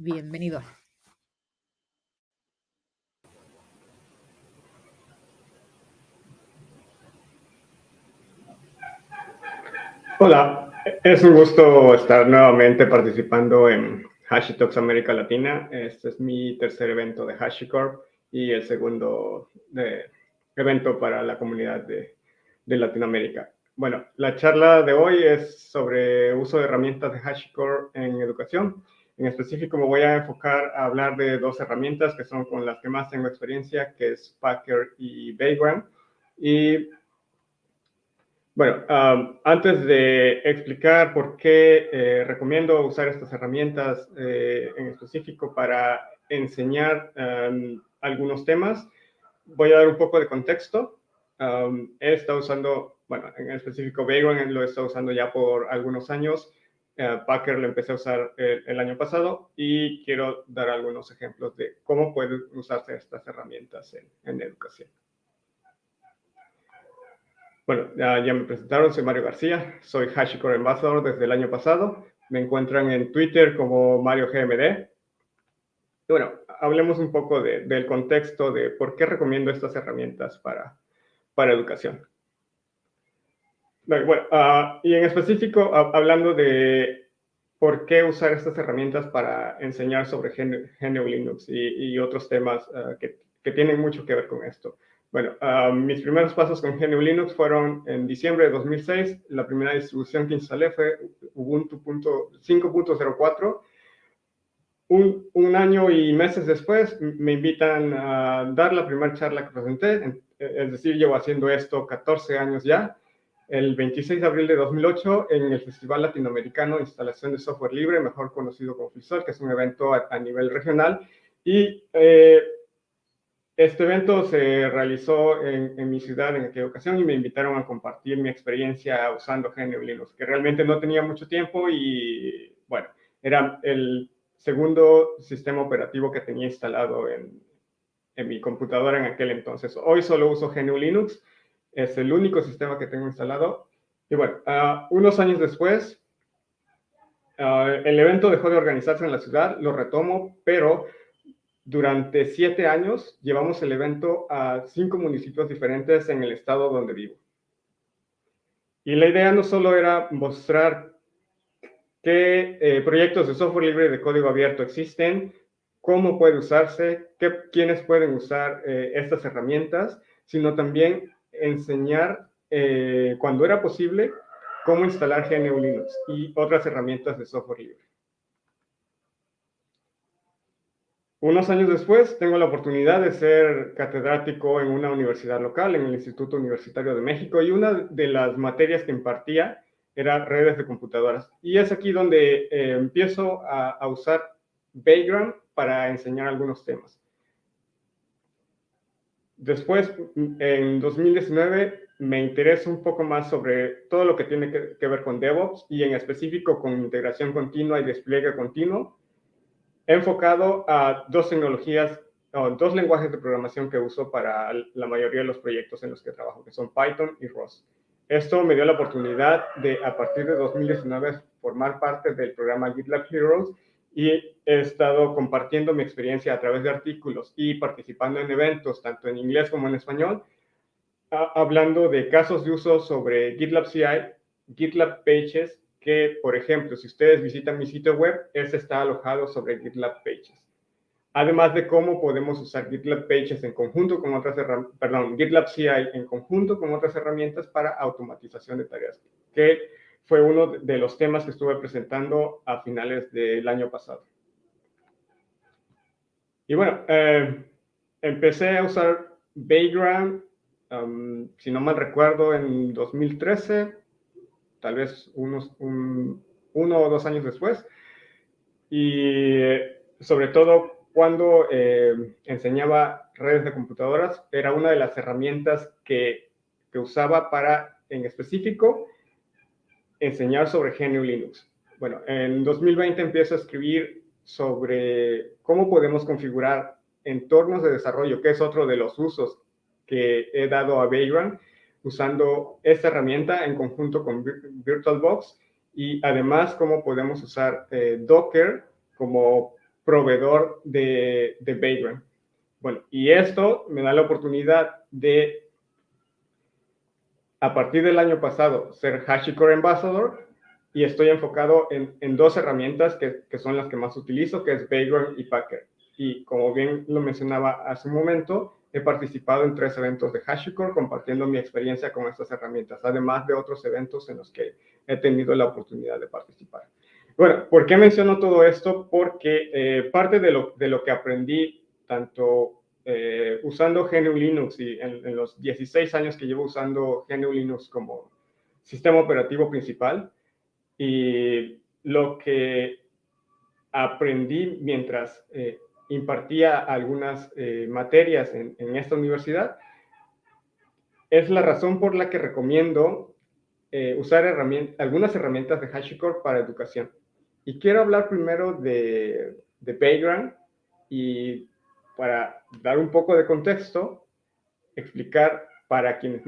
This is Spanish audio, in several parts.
Bienvenido. Hola, es un gusto estar nuevamente participando en HashiTalks América Latina. Este es mi tercer evento de HashiCorp y el segundo evento para la comunidad de Latinoamérica. Bueno, la charla de hoy es sobre uso de herramientas de HashiCorp en educación. En específico me voy a enfocar a hablar de dos herramientas que son con las que más tengo experiencia, que es Packer y Vagrant. Y bueno, antes de explicar por qué recomiendo usar estas herramientas en específico para enseñar algunos temas, voy a dar un poco de contexto. He estado usando, bueno, en específico Vagrant lo he estado usando ya por algunos años. Packer lo empecé a usar el año pasado y quiero dar algunos ejemplos de cómo pueden usarse estas herramientas en educación. Bueno, ya me presentaron, soy Mario García, soy HashiCorp Ambassador desde el año pasado. Me encuentran en Twitter como MarioGMD. Y bueno, hablemos un poco del contexto de por qué recomiendo estas herramientas para educación. Bueno, y en específico, hablando de por qué usar estas herramientas para enseñar sobre GNU Linux y otros temas que tienen mucho que ver con esto. Bueno, mis primeros pasos con GNU Linux fueron en diciembre de 2006. La primera distribución que instalé fue Ubuntu 5.04. Un año y meses después me invitan a dar la primera charla que presenté. Es decir, llevo haciendo esto 14 años ya. El 26 de abril de 2008 en el Festival Latinoamericano de Instalación de Software Libre, mejor conocido como FISOL, que es un evento a nivel regional. Y este evento se realizó en mi ciudad en aquella ocasión y me invitaron a compartir mi experiencia usando GNU Linux, que realmente no tenía mucho tiempo y, bueno, era el segundo sistema operativo que tenía instalado en mi computadora en aquel entonces. Hoy solo uso GNU Linux, es el único sistema que tengo instalado. Y bueno, unos años después, el evento dejó de organizarse en la ciudad, lo retomo, pero durante 7 años llevamos el evento a 5 municipios diferentes en el estado donde vivo. Y la idea no solo era mostrar qué proyectos de software libre de código abierto existen, cómo puede usarse, quiénes pueden usar estas herramientas, sino también enseñar, cuando era posible, cómo instalar GNU Linux y otras herramientas de software libre. Unos años después, tengo la oportunidad de ser catedrático en una universidad local, en el Instituto Universitario de México, y una de las materias que impartía era redes de computadoras. Y es aquí donde empiezo a usar Vagrant para enseñar algunos temas. Después, en 2019, me interesa un poco más sobre todo lo que tiene que ver con DevOps y en específico con integración continua y despliegue continuo, enfocado a dos tecnologías, o dos lenguajes de programación que uso para la mayoría de los proyectos en los que trabajo, que son Python y Rust. Esto me dio la oportunidad de, a partir de 2019, formar parte del programa GitLab Heroes y he estado compartiendo mi experiencia a través de artículos y participando en eventos, tanto en inglés como en español, hablando de casos de uso sobre GitLab CI, GitLab Pages, que, por ejemplo, si ustedes visitan mi sitio web, este está alojado sobre GitLab Pages. Además de cómo podemos usar GitLab Pages en conjunto con otras herramientas, GitLab CI en conjunto con otras herramientas para automatización de tareas, que fue uno de los temas que estuve presentando a finales del año pasado. Y bueno, empecé a usar Vagrant, si no mal recuerdo, en 2013, tal vez uno o 2 años después. Y sobre todo cuando enseñaba redes de computadoras, era una de las herramientas que usaba para, en específico, enseñar sobre GNU Linux. Bueno, en 2020 empiezo a escribir sobre cómo podemos configurar entornos de desarrollo, que es otro de los usos que he dado a Vagrant, usando esta herramienta en conjunto con VirtualBox, y además cómo podemos usar Docker como proveedor de Vagrant. Bueno, y esto me da la oportunidad de, a partir del año pasado, ser HashiCorp Ambassador, y estoy enfocado en dos herramientas que son las que más utilizo, que es Vagrant y Packer. Y como bien lo mencionaba hace un momento, he participado en 3 eventos de HashiCorp compartiendo mi experiencia con estas herramientas, además de otros eventos en los que he tenido la oportunidad de participar. Bueno, ¿por qué menciono todo esto? Porque parte de lo que aprendí, tanto usando GNU Linux y en los 16 años que llevo usando GNU Linux como sistema operativo principal, y lo que aprendí mientras impartía algunas materias en esta universidad, es la razón por la que recomiendo usar algunas herramientas de HashiCorp para educación. Y quiero hablar primero de Vagrant, y para dar un poco de contexto, explicar para quienes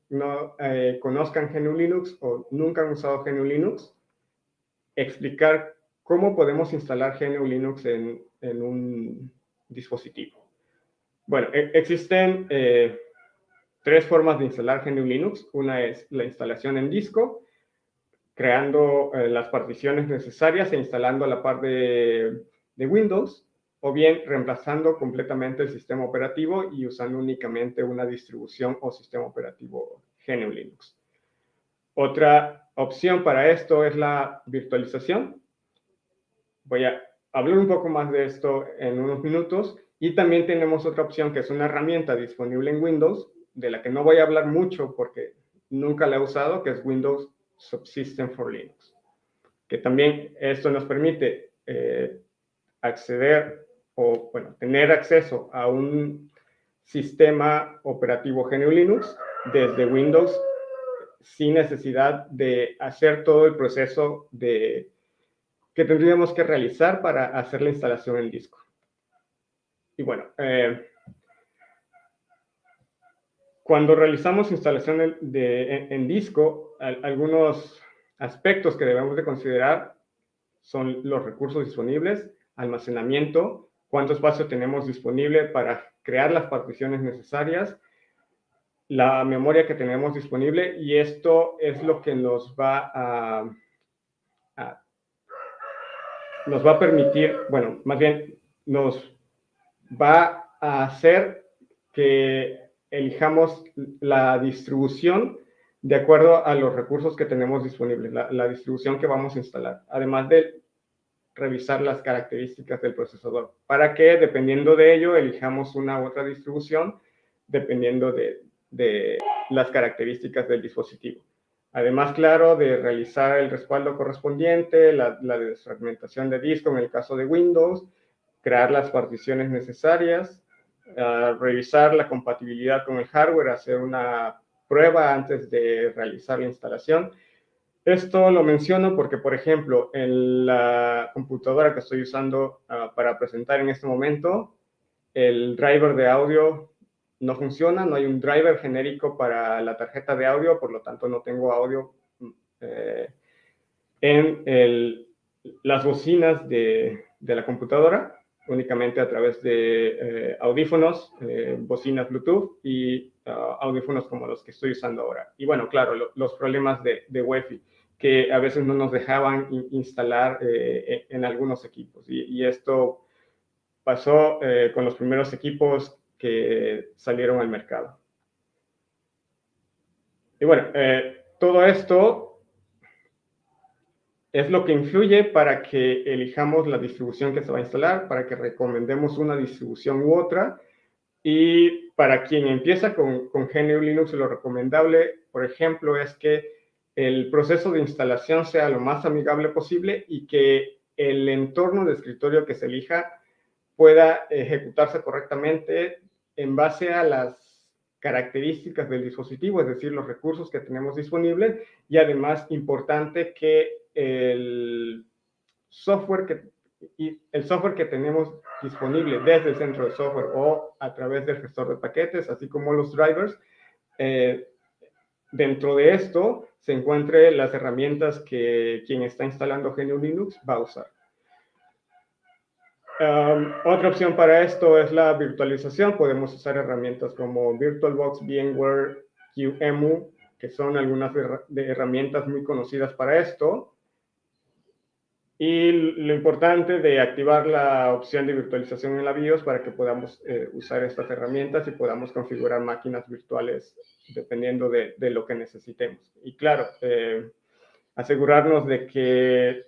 no conozcan GNU Linux o nunca han usado GNU Linux, explicar cómo podemos instalar GNU Linux en un dispositivo. Bueno, existen 3 formas de instalar GNU Linux. Una es la instalación en disco, creando las particiones necesarias e instalando a la par de Windows, o bien reemplazando completamente el sistema operativo y usando únicamente una distribución o sistema operativo GNU Linux. Otra opción para esto es la virtualización. Voy a hablar un poco más de esto en unos minutos. Y también tenemos otra opción que es una herramienta disponible en Windows, de la que no voy a hablar mucho porque nunca la he usado, que es Windows Subsystem for Linux, que también esto nos permite acceder o, bueno, tener acceso a un sistema operativo GNU Linux desde Windows sin necesidad de hacer todo el proceso que tendríamos que realizar para hacer la instalación en disco. Y bueno, cuando realizamos instalación en disco, algunos aspectos que debemos de considerar son los recursos disponibles, almacenamiento, cuánto espacio tenemos disponible para crear las particiones necesarias, la memoria que tenemos disponible, y esto es lo que nos va a permitir, bueno, más bien nos va a hacer que elijamos la distribución de acuerdo a los recursos que tenemos disponibles, la distribución que vamos a instalar, además de revisar las características del procesador, para que dependiendo de ello elijamos una u otra distribución dependiendo de las características del dispositivo. Además, claro, de realizar el respaldo correspondiente, la desfragmentación de disco en el caso de Windows, crear las particiones necesarias, revisar la compatibilidad con el hardware, hacer una prueba antes de realizar la instalación. Esto lo menciono porque, por ejemplo, en la computadora que estoy usando para presentar en este momento, el driver de audio no funciona, no hay un driver genérico para la tarjeta de audio, por lo tanto no tengo audio en las bocinas de la computadora, únicamente a través de audífonos, bocinas Bluetooth y audífonos como los que estoy usando ahora. Y bueno, claro, los problemas de Wi-Fi, que a veces no nos dejaban instalar en algunos equipos. Y esto pasó con los primeros equipos que salieron al mercado. Y bueno, todo esto es lo que influye para que elijamos la distribución que se va a instalar, para que recomendemos una distribución u otra. Y para quien empieza con GNU Linux, lo recomendable, por ejemplo, es que el proceso de instalación sea lo más amigable posible y que el entorno de escritorio que se elija pueda ejecutarse correctamente en base a las características del dispositivo, es decir, los recursos que tenemos disponibles, y además importante que el software que tenemos disponible desde el centro de software o a través del gestor de paquetes, así como los drivers, dentro de esto se encuentren las herramientas que quien está instalando GNU Linux va a usar. Otra opción para esto es la virtualización. Podemos usar herramientas como VirtualBox, VMware, QEMU, que son algunas de herramientas muy conocidas para esto. Y lo importante de activar la opción de virtualización en la BIOS para que podamos usar estas herramientas y podamos configurar máquinas virtuales dependiendo de lo que necesitemos. Y claro, asegurarnos de que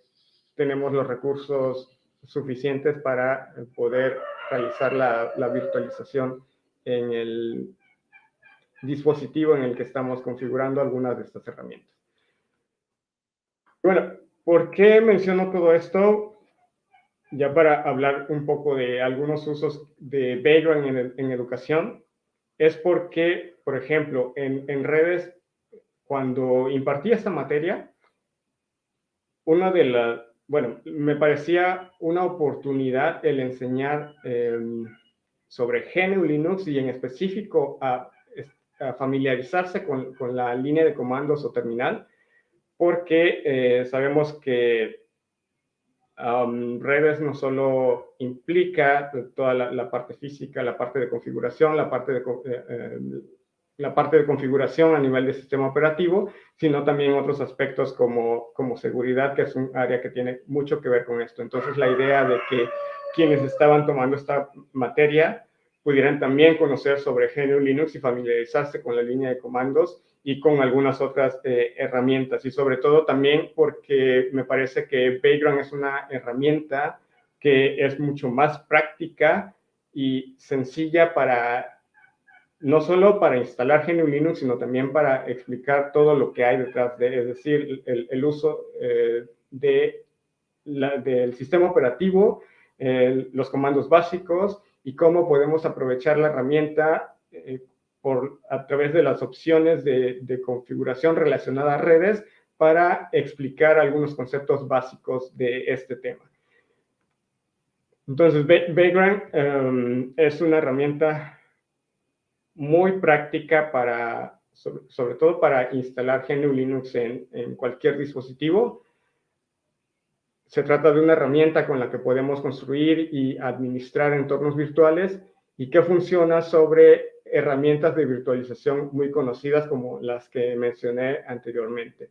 tenemos los recursos suficientes para poder realizar la virtualización en el dispositivo en el que estamos configurando algunas de estas herramientas. Bueno, ¿por qué menciono todo esto? Ya para hablar un poco de algunos usos de Vagrant en educación, es porque, por ejemplo, en redes, cuando impartí esta materia, me parecía una oportunidad el enseñar sobre GNU Linux y en específico a familiarizarse con la línea de comandos o terminal, porque sabemos que redes no solo implica toda la parte física, la parte de configuración, la parte de configuración a nivel de sistema operativo, sino también otros aspectos como seguridad, que es un área que tiene mucho que ver con esto. Entonces, la idea de que quienes estaban tomando esta materia pudieran también conocer sobre GNU Linux y familiarizarse con la línea de comandos y con algunas otras herramientas. Y sobre todo también porque me parece que Vagrant es una herramienta que es mucho más práctica y sencilla para, no solo para instalar GNU Linux, sino también para explicar todo lo que hay detrás de, es decir, el uso del sistema operativo, los comandos básicos y cómo podemos aprovechar la herramienta a través de las opciones de configuración relacionada a redes para explicar algunos conceptos básicos de este tema. Entonces, Vagrant es una herramienta muy práctica sobre todo para instalar GNU Linux en cualquier dispositivo. Se trata de una herramienta con la que podemos construir y administrar entornos virtuales y que funciona sobre herramientas de virtualización muy conocidas como las que mencioné anteriormente.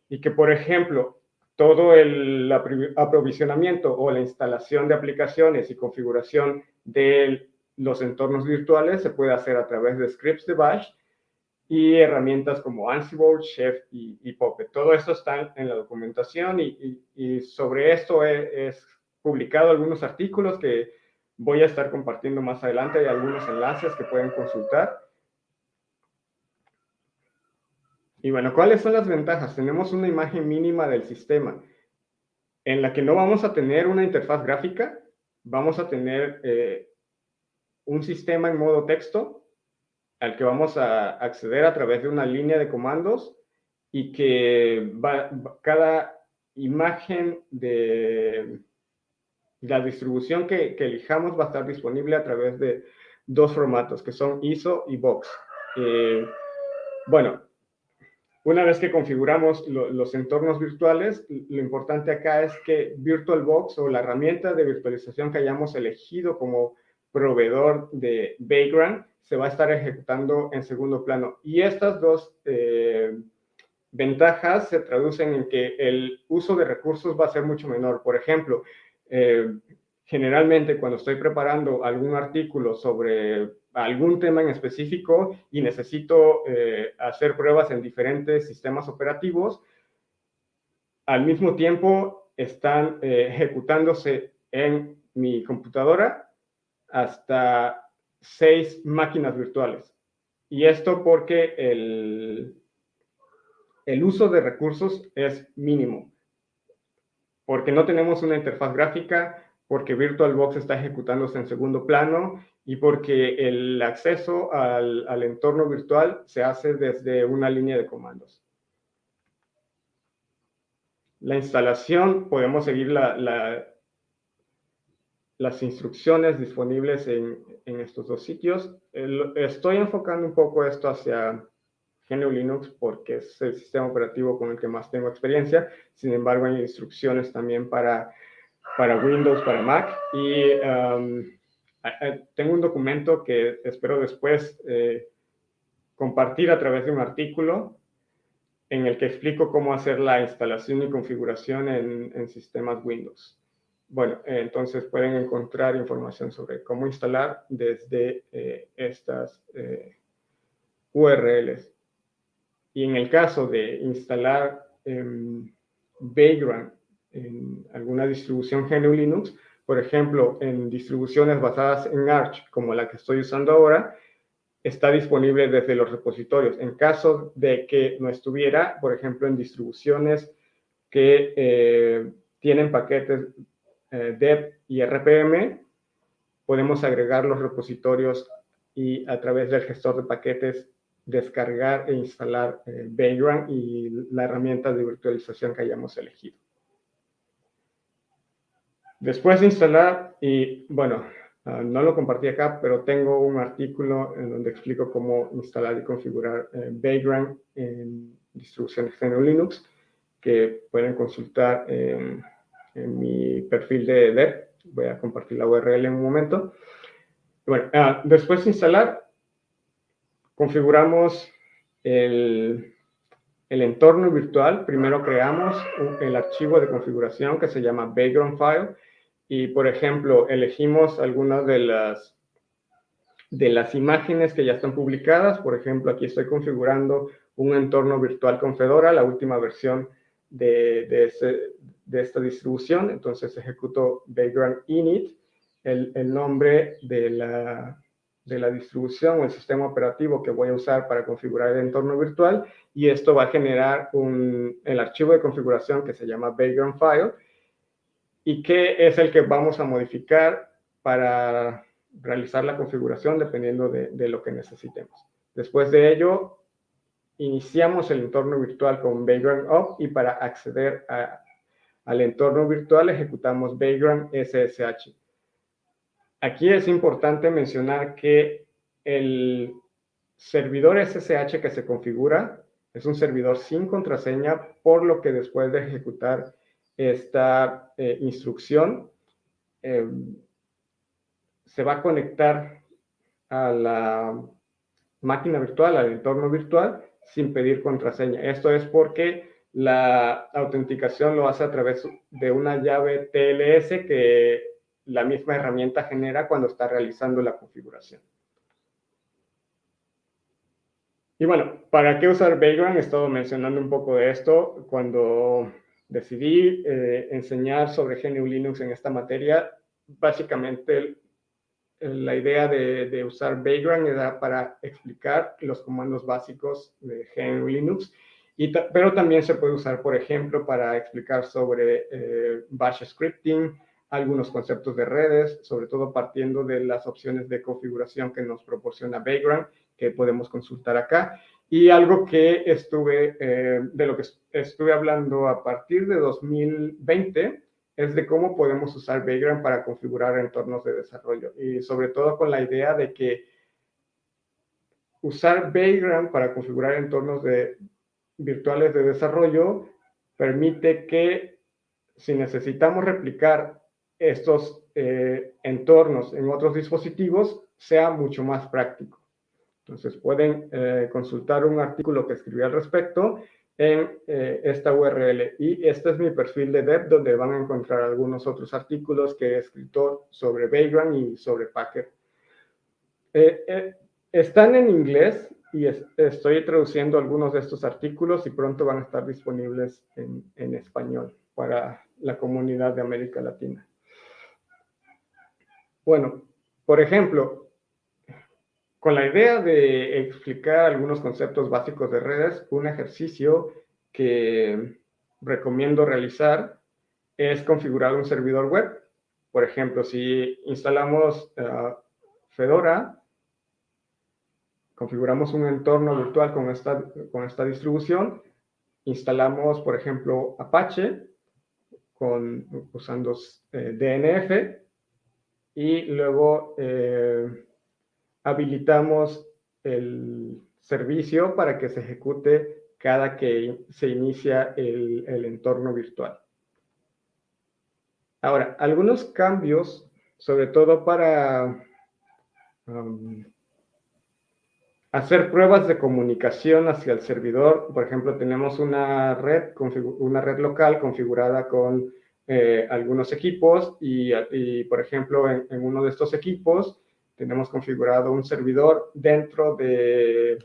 Y que, por ejemplo, todo el aprovisionamiento o la instalación de aplicaciones y configuración de los entornos virtuales se puede hacer a través de scripts de bash y herramientas como Ansible, Chef y Puppet. Todo esto está en la documentación y sobre esto he publicado algunos artículos que voy a estar compartiendo más adelante. Hay algunos enlaces que pueden consultar. Y bueno, ¿cuáles son las ventajas? Tenemos una imagen mínima del sistema en la que no vamos a tener una interfaz gráfica, vamos a tener un sistema en modo texto al que vamos a acceder a través de una línea de comandos y que cada imagen de la distribución que elijamos va a estar disponible a través de dos formatos, que son ISO y Box. Bueno, una vez que configuramos los entornos virtuales, lo importante acá es que VirtualBox o la herramienta de virtualización que hayamos elegido como proveedor de Vagrant se va a estar ejecutando en segundo plano. Y estas dos ventajas se traducen en que el uso de recursos va a ser mucho menor. Por ejemplo, generalmente cuando estoy preparando algún artículo sobre algún tema en específico y necesito hacer pruebas en diferentes sistemas operativos, al mismo tiempo están ejecutándose en mi computadora hasta 6 máquinas virtuales. Y esto porque el uso de recursos es mínimo, porque no tenemos una interfaz gráfica, porque VirtualBox está ejecutándose en segundo plano y porque el acceso al entorno virtual se hace desde una línea de comandos. La instalación, podemos seguir las instrucciones disponibles en estos dos sitios. Estoy enfocando un poco esto hacia GNU Linux porque es el sistema operativo con el que más tengo experiencia. Sin embargo, hay instrucciones también para para Windows, para Mac, y tengo un documento que espero después compartir a través de un artículo en el que explico cómo hacer la instalación y configuración en sistemas Windows. Bueno, entonces pueden encontrar información sobre cómo instalar desde estas URLs. Y en el caso de instalar Vagrant en alguna distribución GNU Linux, por ejemplo, en distribuciones basadas en Arch, como la que estoy usando ahora, está disponible desde los repositorios. En caso de que no estuviera, por ejemplo, en distribuciones que tienen paquetes deb y RPM, podemos agregar los repositorios y a través del gestor de paquetes descargar e instalar Vagrant y la herramienta de virtualización que hayamos elegido. Después de instalar, y bueno, no lo compartí acá, pero tengo un artículo en donde explico cómo instalar y configurar Vagrant en distribuciones GNU Linux, que pueden consultar en mi perfil de deb. Voy a compartir la URL en un momento. Bueno, después de instalar, configuramos el entorno virtual. Primero creamos el archivo de configuración que se llama Vagrant File. Y, por ejemplo, elegimos algunas de las imágenes que ya están publicadas. Por ejemplo, aquí estoy configurando un entorno virtual con Fedora, la última versión de esta distribución. Entonces ejecuto Vagrant init, el nombre de la distribución o el sistema operativo que voy a usar para configurar el entorno virtual, y esto va a generar el archivo de configuración que se llama Vagrant File, y que es el que vamos a modificar para realizar la configuración dependiendo de lo que necesitemos. Después de ello, iniciamos el entorno virtual con Vagrant Up, y para acceder al entorno virtual ejecutamos Vagrant SSH. Aquí es importante mencionar que el servidor SSH que se configura es un servidor sin contraseña, por lo que después de ejecutar esta instrucción, se va a conectar a la máquina virtual, al entorno virtual, sin pedir contraseña. Esto es porque la autenticación lo hace a través de una llave TLS que la misma herramienta genera cuando está realizando la configuración. Y bueno, ¿para qué usar Vagrant? He estado mencionando un poco de esto. Cuando decidí enseñar sobre GNU Linux en esta materia, básicamente la idea de usar Vagrant era para explicar los comandos básicos de GNU Linux, pero también se puede usar, por ejemplo, para explicar sobre Bash scripting, algunos conceptos de redes, sobre todo partiendo de las opciones de configuración que nos proporciona Vagrant, que podemos consultar acá. Y algo que de lo que estuve hablando a partir de 2020, es de cómo podemos usar Vagrant para configurar entornos de desarrollo, y sobre todo con la idea de que usar Vagrant para configurar entornos virtuales de desarrollo permite que, si necesitamos replicar estos entornos en otros dispositivos, sea mucho más práctico. Entonces pueden consultar un artículo que escribí al respecto en esta URL, y este es mi perfil de deb, donde van a encontrar algunos otros artículos que he escrito sobre Vagrant y sobre Packer. Están en inglés y estoy traduciendo algunos de estos artículos, y pronto van a estar disponibles en español para la comunidad de América Latina. Bueno, por ejemplo, con la idea de explicar algunos conceptos básicos de redes, un ejercicio que recomiendo realizar es configurar un servidor web. Por ejemplo, si instalamos Fedora, configuramos un entorno virtual con esta distribución, instalamos, por ejemplo, Apache usando DNF, y luego habilitamos el servicio para que se ejecute cada que se inicia el entorno virtual. Ahora, algunos cambios, sobre todo para hacer pruebas de comunicación hacia el servidor. Por ejemplo, tenemos una red local configurada con algunos equipos y, por ejemplo, en uno de estos equipos tenemos configurado un servidor dentro de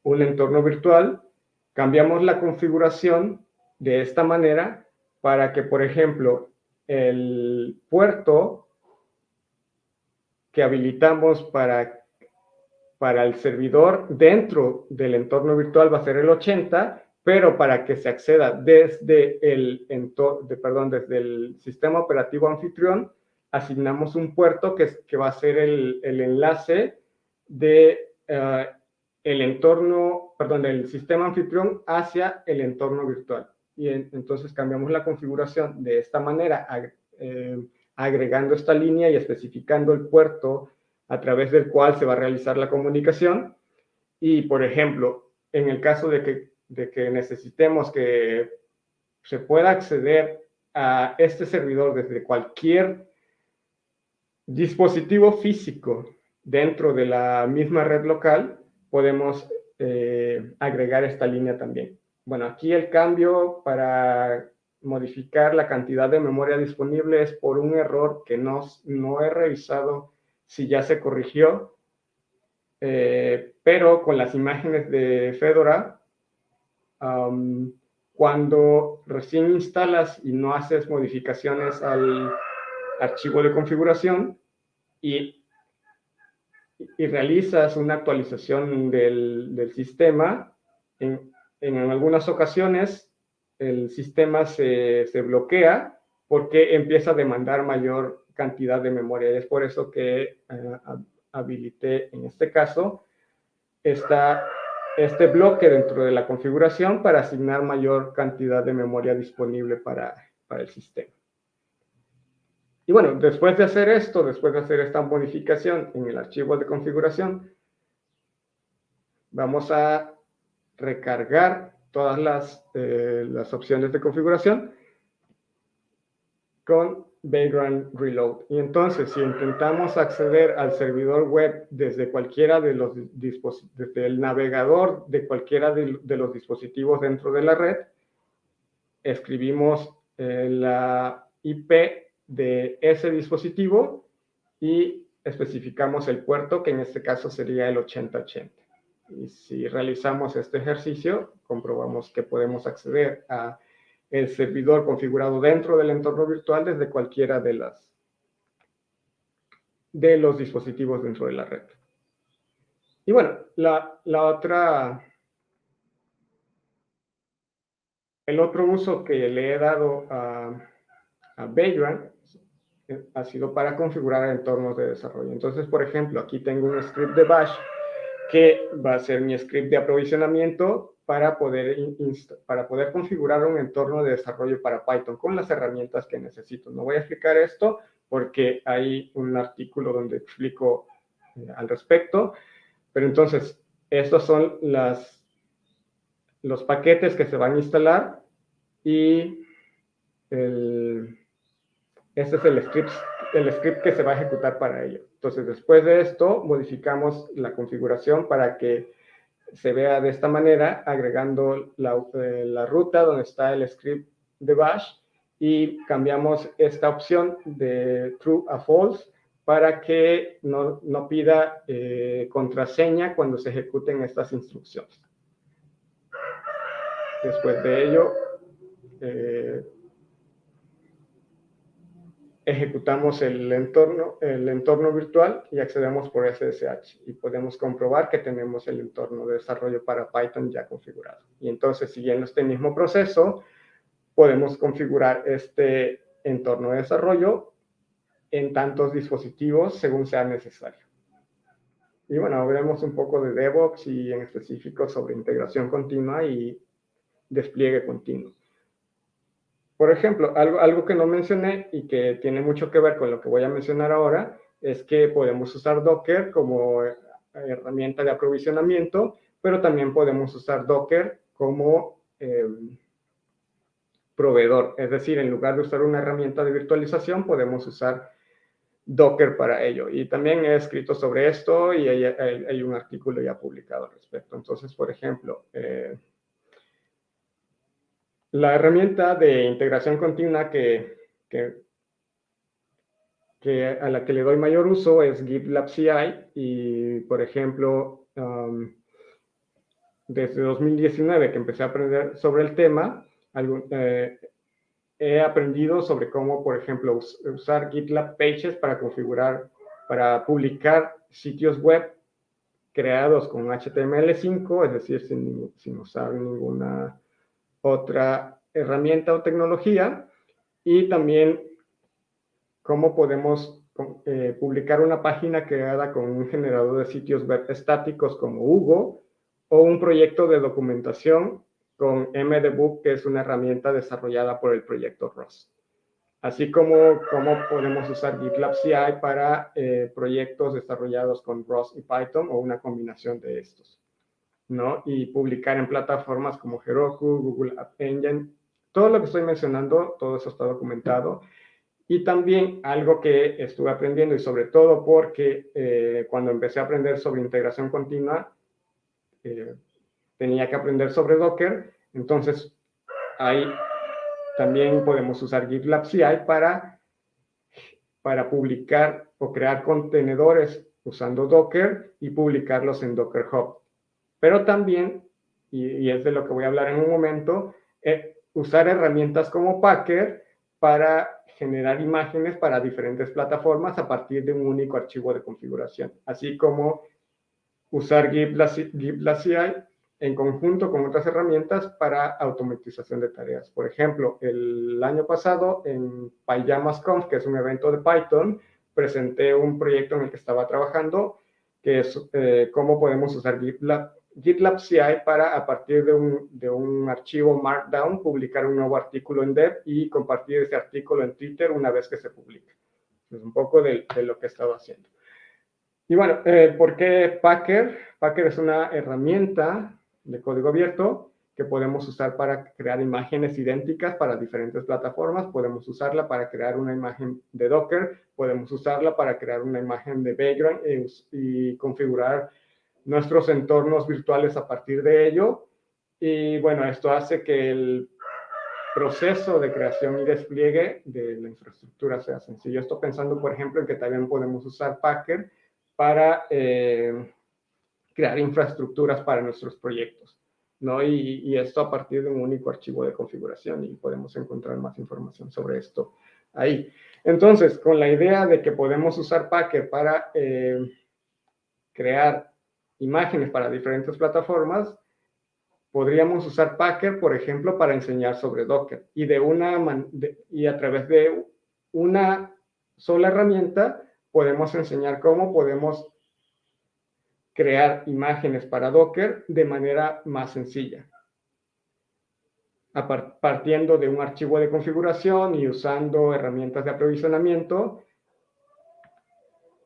un entorno virtual. Cambiamos la configuración de esta manera para que, por ejemplo, el puerto que habilitamos para el servidor dentro del entorno virtual va a ser el 80, pero para que se acceda desde desde el sistema operativo anfitrión, asignamos un puerto que va a ser el enlace de el entorno, perdón, del sistema anfitrión hacia el entorno virtual. Y entonces cambiamos la configuración de esta manera, agregando esta línea y especificando el puerto a través del cual se va a realizar la comunicación. Y, por ejemplo, en el caso de que necesitemos que se pueda acceder a este servidor desde cualquier dispositivo físico dentro de la misma red local, podemos agregar esta línea también. Bueno, aquí el cambio para modificar la cantidad de memoria disponible es por un error que no he revisado si ya se corrigió, pero con las imágenes de Fedora, cuando recién instalas y no haces modificaciones al archivo de configuración y realizas una actualización del sistema, en algunas ocasiones el sistema se bloquea porque empieza a demandar mayor cantidad de memoria. Y es por eso que habilité en este caso este bloque dentro de la configuración para asignar mayor cantidad de memoria disponible para el sistema. Y bueno, después de hacer esto, después de hacer esta modificación en el archivo de configuración, vamos a recargar todas las opciones de configuración con Vagrant Reload. Y entonces, si intentamos acceder al servidor web desde cualquiera de los dispositivos, desde el navegador de cualquiera de los dispositivos dentro de la red, escribimos la IP de ese dispositivo y especificamos el puerto, que en este caso sería el 8080. Y si realizamos este ejercicio, comprobamos que podemos acceder a el servidor configurado dentro del entorno virtual desde cualquiera de los dispositivos dentro de la red. Y bueno, el otro uso que le he dado a Vagrant ha sido para configurar entornos de desarrollo. Entonces, por ejemplo, aquí tengo un script de Bash que va a ser mi script de aprovisionamiento para poder configurar un entorno de desarrollo para Python con las herramientas que necesito. No voy a explicar esto porque hay un artículo donde explico al respecto, pero entonces estos son los paquetes que se van a instalar y este es el script que se va a ejecutar para ello. Entonces, después de esto, modificamos la configuración para que se vea de esta manera, agregando la ruta donde está el script de Bash y cambiamos esta opción de true a false para que no pida contraseña cuando se ejecuten estas instrucciones. Después de ello, ejecutamos el entorno virtual y accedemos por SSH y podemos comprobar que tenemos el entorno de desarrollo para Python ya configurado. Y entonces, siguiendo este mismo proceso, podemos configurar este entorno de desarrollo en tantos dispositivos según sea necesario. Y bueno, veremos un poco de DevOps y en específico sobre integración continua y despliegue continuo. Por ejemplo, algo que no mencioné y que tiene mucho que ver con lo que voy a mencionar ahora es que podemos usar Docker como herramienta de aprovisionamiento, pero también podemos usar Docker como proveedor. Es decir, en lugar de usar una herramienta de virtualización, podemos usar Docker para ello. Y también he escrito sobre esto y hay un artículo ya publicado al respecto. Entonces, por ejemplo, la herramienta de integración continua a la que le doy mayor uso es GitLab CI y, por ejemplo, desde 2019 que empecé a aprender sobre el tema, he aprendido sobre cómo, por ejemplo, usar GitLab Pages para publicar sitios web creados con HTML5, es decir, sin usar ninguna otra herramienta o tecnología, y también cómo podemos publicar una página creada con un generador de sitios web estáticos como Hugo, o un proyecto de documentación con MDBook, que es una herramienta desarrollada por el proyecto ROS. Así como podemos usar GitLab CI para proyectos desarrollados con ROS y Python o una combinación de estos, ¿no? Y publicar en plataformas como Heroku, Google App Engine. Todo lo que estoy mencionando, todo eso está documentado. Y también algo que estuve aprendiendo, y sobre todo porque cuando empecé a aprender sobre integración continua, tenía que aprender sobre Docker. Entonces, ahí también podemos usar GitLab CI para publicar o crear contenedores usando Docker y publicarlos en Docker Hub. Pero también, y es de lo que voy a hablar en un momento, usar herramientas como Packer para generar imágenes para diferentes plataformas a partir de un único archivo de configuración, así como usar GitLab CI en conjunto con otras herramientas para automatización de tareas. Por ejemplo, el año pasado en PyJamasConf, que es un evento de Python, presenté un proyecto en el que estaba trabajando, que es cómo podemos usar GitLab CI para, a partir de un archivo Markdown, publicar un nuevo artículo en Dev y compartir ese artículo en Twitter una vez que se publique. Es un poco de lo que he estado haciendo. Y bueno, ¿por qué Packer? Packer es una herramienta de código abierto que podemos usar para crear imágenes idénticas para diferentes plataformas. Podemos usarla para crear una imagen de Docker, podemos usarla para crear una imagen de Vagrant y configurar nuestros entornos virtuales a partir de ello. Y bueno, esto hace que el proceso de creación y despliegue de la infraestructura sea sencillo. Estoy pensando, por ejemplo, en que también podemos usar Packer para crear infraestructuras para nuestros proyectos, ¿no? Y esto a partir de un único archivo de configuración, y podemos encontrar más información sobre esto ahí. Entonces, con la idea de que podemos usar Packer para crear imágenes para diferentes plataformas, podríamos usar Packer, por ejemplo, para enseñar sobre Docker, y a través de una sola herramienta podemos enseñar cómo podemos crear imágenes para Docker de manera más sencilla, partiendo de un archivo de configuración y usando herramientas de aprovisionamiento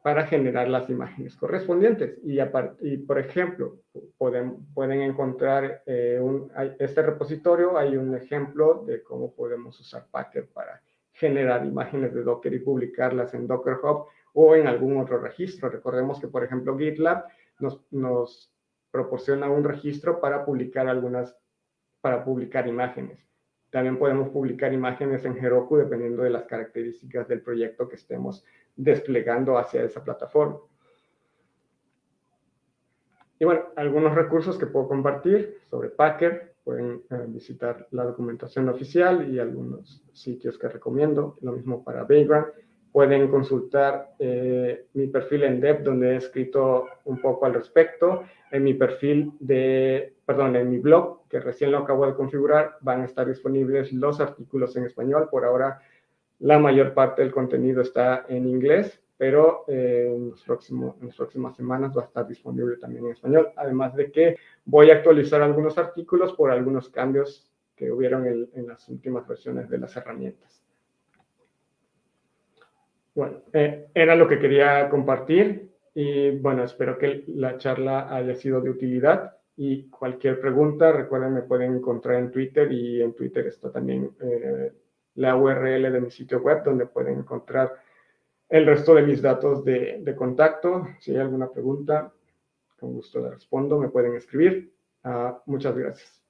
para generar las imágenes correspondientes. Y por ejemplo, pueden encontrar este repositorio, hay un ejemplo de cómo podemos usar Packer para generar imágenes de Docker y publicarlas en Docker Hub o en algún otro registro. Recordemos que, por ejemplo, GitLab nos proporciona un registro para publicar imágenes. También podemos publicar imágenes en Heroku dependiendo de las características del proyecto que estemos desplegando hacia esa plataforma. Y bueno, algunos recursos que puedo compartir sobre Packer. Pueden visitar la documentación oficial y algunos sitios que recomiendo. Lo mismo para Vagrant. Pueden consultar mi perfil en Dev, donde he escrito un poco al respecto. En mi en mi blog, que recién lo acabo de configurar, van a estar disponibles los artículos en español. Por ahora, la mayor parte del contenido está en inglés, pero en las próximas semanas va a estar disponible también en español. Además de que voy a actualizar algunos artículos por algunos cambios que hubieron en las últimas versiones de las herramientas. Bueno, era lo que quería compartir y bueno, espero que la charla haya sido de utilidad. Y cualquier pregunta, recuerden, me pueden encontrar en Twitter, y en Twitter está también la URL de mi sitio web, donde pueden encontrar el resto de mis datos de contacto. Si hay alguna pregunta, con gusto la respondo, me pueden escribir. Muchas gracias.